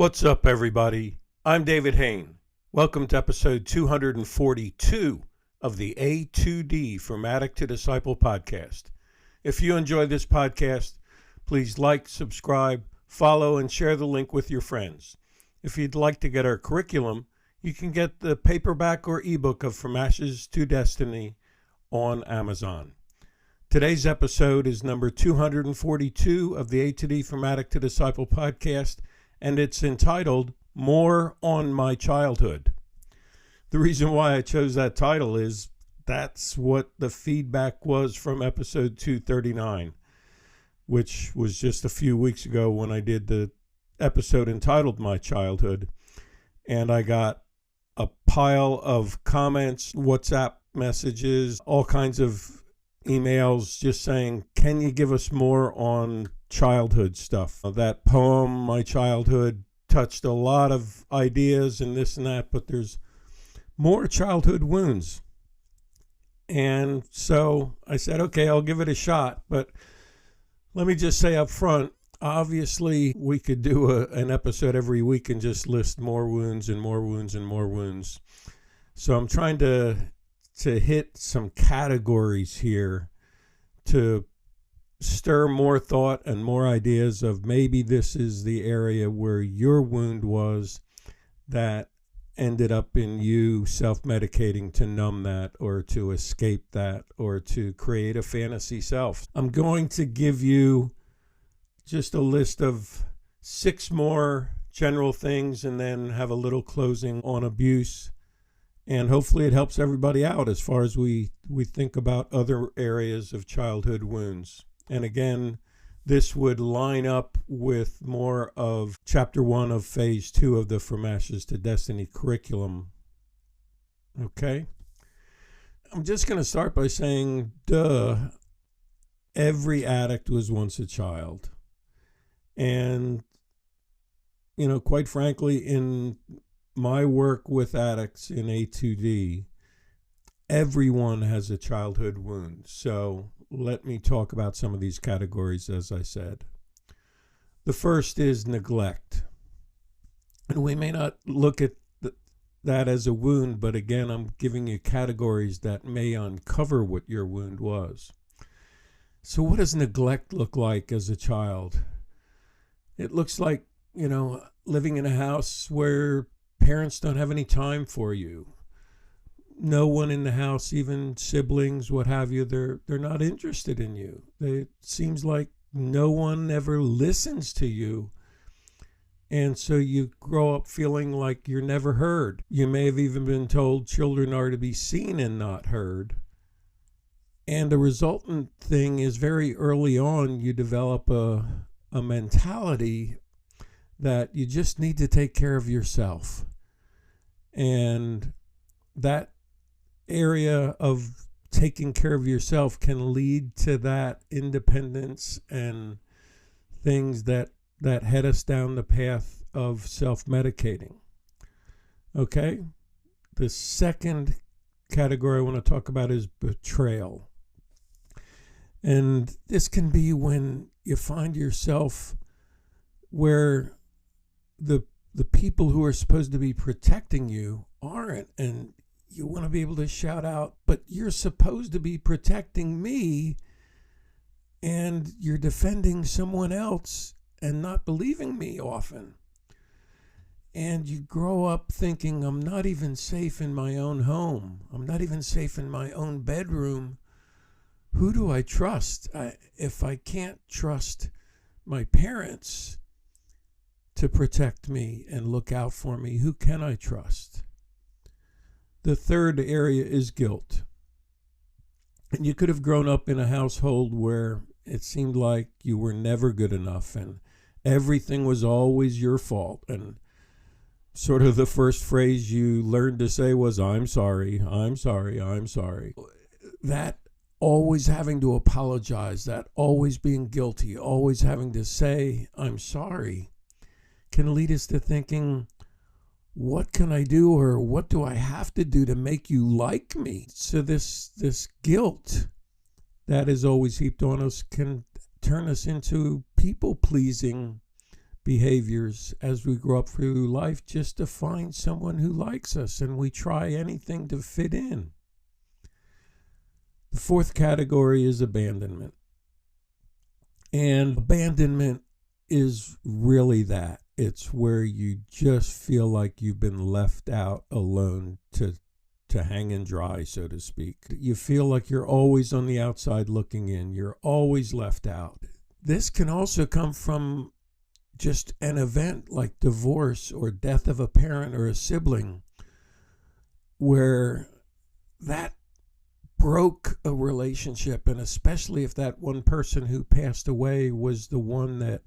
What's up, everybody? I'm David Hain. Welcome to episode 242 of the A2D From Addict to Disciple podcast. If you enjoy this podcast, please like, subscribe, follow, and share the link with your friends. If you'd like to get our curriculum, you can get the paperback or ebook of From Ashes to Destiny on Amazon. Today's episode is number 242 of the A2D From Addict to Disciple podcast, and it's entitled More on My Childhood. The reason why I chose that title is that's what the feedback was from episode 239, which was just a few weeks ago when I did the episode entitled My Childhood. And I got a pile of comments, WhatsApp messages, all kinds of emails just saying, can you give us more on childhood stuff? That poem, My Childhood, touched a lot of ideas and this and that, but there's more childhood wounds. And so I said, okay, I'll give it a shot. But let me just say up front, obviously we could do an episode every week and just list more wounds and more wounds and more wounds. So I'm trying to hit some categories here to stir more thought and more ideas of maybe this is the area where your wound was that ended up in you self-medicating to numb that or to escape that or to create a fantasy self. I'm going to give you just a list of 6 more general things and then have a little closing on abuse. And hopefully it helps everybody out as far as we think about other areas of childhood wounds. And again, this would line up with more of Chapter 1 of Phase 2 of the From Ashes to Destiny curriculum. Okay? I'm just going to start by saying, every addict was once a child. And, quite frankly, in my work with addicts in A2D, everyone has a childhood wound. So let me talk about some of these categories, as I said. The first is neglect. And we may not look at that as a wound, but again, I'm giving you categories that may uncover what your wound was. So what does neglect look like as a child? It looks like, living in a house where parents don't have any time for you. No one in the house, even siblings, what have you, they're not interested in you. It seems like no one ever listens to you. And so you grow up feeling like you're never heard. You may have even been told children are to be seen and not heard. And the resultant thing is very early on, you develop a mentality that you just need to take care of yourself. And that area of taking care of yourself can lead to that independence and things that head us down the path of self-medicating. Okay? The second category I want to talk about is betrayal. And this can be when you find yourself where the people who are supposed to be protecting you aren't, and you want to be able to shout out, but you're supposed to be protecting me, and you're defending someone else and not believing me often. And you grow up thinking, I'm not even safe in my own home. I'm not even safe in my own bedroom. Who do I trust? If I can't trust my parents to protect me and look out for me, who can I trust? The third area is guilt. And you could have grown up in a household where it seemed like you were never good enough and everything was always your fault. And sort of the first phrase you learned to say was, I'm sorry, I'm sorry, I'm sorry. That always having to apologize, that always being guilty, always having to say, I'm sorry, can lead us to thinking, what can I do, or what do I have to do to make you like me? So this guilt that is always heaped on us can turn us into people-pleasing behaviors as we grow up through life just to find someone who likes us, and we try anything to fit in. The fourth category is abandonment. And abandonment is really that. It's where you just feel like you've been left out alone to hang and dry, so to speak. You feel like you're always on the outside looking in. You're always left out. This can also come from just an event like divorce or death of a parent or a sibling, where that broke a relationship, and especially if that one person who passed away was the one that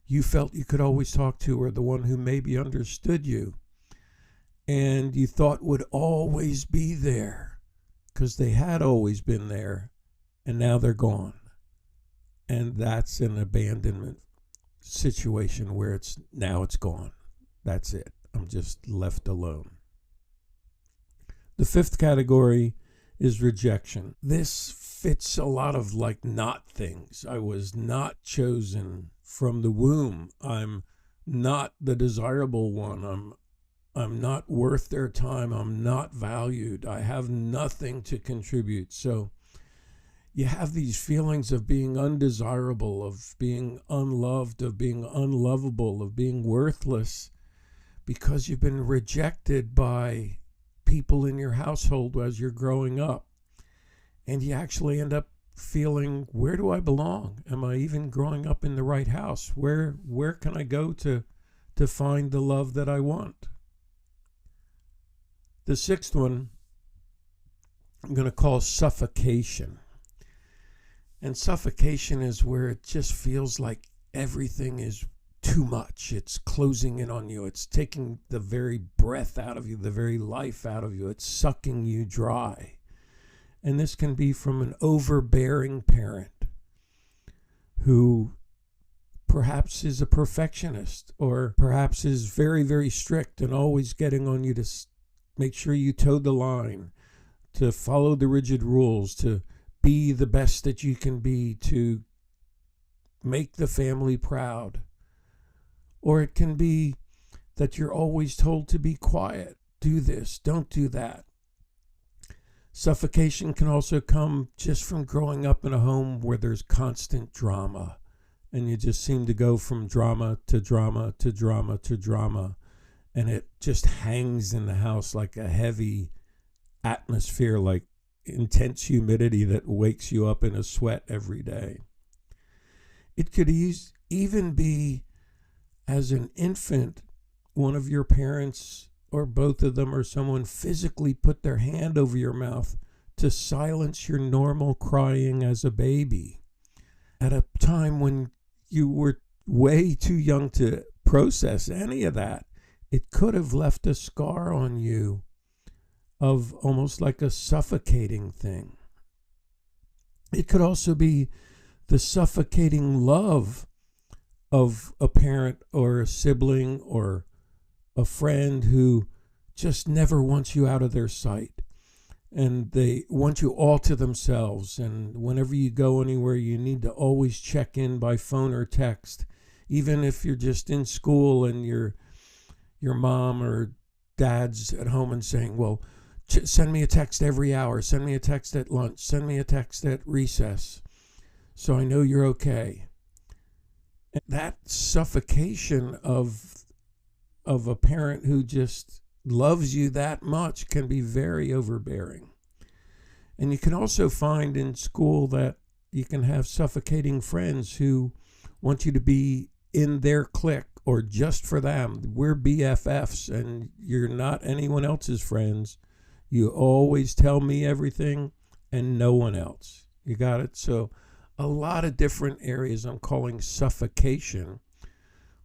you felt you could always talk to, or the one who maybe understood you and you thought would always be there because they had always been there, and now they're gone. And that's an abandonment situation where it's gone. That's it. I'm just left alone. The fifth category is rejection. This fits a lot of like not things. I was not chosen from the womb. I'm not the desirable one. I'm not worth their time. I'm not valued. I have nothing to contribute. So you have these feelings of being undesirable, of being unloved, of being unlovable, of being worthless, because you've been rejected by people in your household as you're growing up. And you actually end up feeling, where do I belong? Am I even growing up in the right house? Where can I go to find the love that I want? The sixth one I'm going to call suffocation. And suffocation is where it just feels like everything is too much. It's closing in on you. It's taking the very breath out of you, the very life out of you. It's sucking you dry. And this can be from an overbearing parent who perhaps is a perfectionist, or perhaps is very, very strict and always getting on you to make sure you toe the line, to follow the rigid rules, to be the best that you can be, to make the family proud. Or it can be that you're always told to be quiet, do this, don't do that. Suffocation can also come just from growing up in a home where there's constant drama, and you just seem to go from drama to drama to drama to drama, and it just hangs in the house like a heavy atmosphere, like intense humidity that wakes you up in a sweat every day. It could even be, as an infant, one of your parents or both of them or someone physically put their hand over your mouth to silence your normal crying as a baby at a time when you were way too young to process any of that. It could have left a scar on you of almost like a suffocating thing. It could also be the suffocating love of a parent or a sibling or a friend who just never wants you out of their sight, and they want you all to themselves. And whenever you go anywhere, you need to always check in by phone or text, even if you're just in school and your mom or dad's at home and saying, well, send me a text every hour, send me a text at lunch, send me a text at recess, so I know you're okay. And that suffocation of a parent who just loves you that much can be very overbearing. And you can also find in school that you can have suffocating friends who want you to be in their clique or just for them. We're BFFs and you're not anyone else's friends. You always tell me everything and no one else. You got it? So a lot of different areas I'm calling suffocation,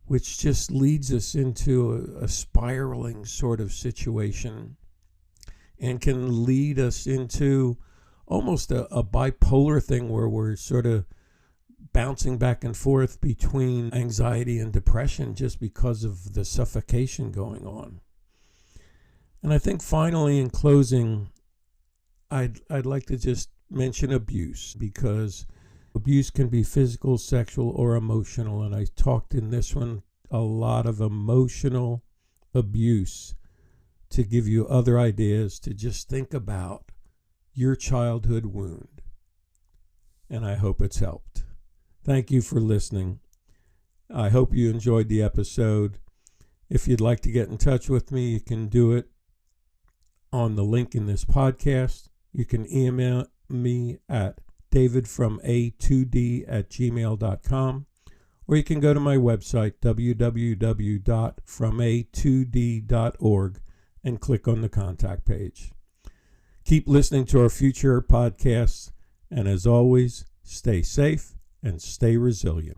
which just leads us into a spiraling sort of situation and can lead us into almost a bipolar thing where we're sort of bouncing back and forth between anxiety and depression just because of the suffocation going on. And I think finally, in closing, I'd like to just mention abuse, because abuse can be physical, sexual, or emotional. And I talked in this one a lot of emotional abuse to give you other ideas to just think about your childhood wound. And I hope it's helped. Thank you for listening. I hope you enjoyed the episode. If you'd like to get in touch with me, you can do it on the link in this podcast. You can email me at davidfroma2d@gmail.com, or you can go to my website, www.froma2d.org, and click on the contact page. Keep listening to our future podcasts, and as always, stay safe and stay resilient.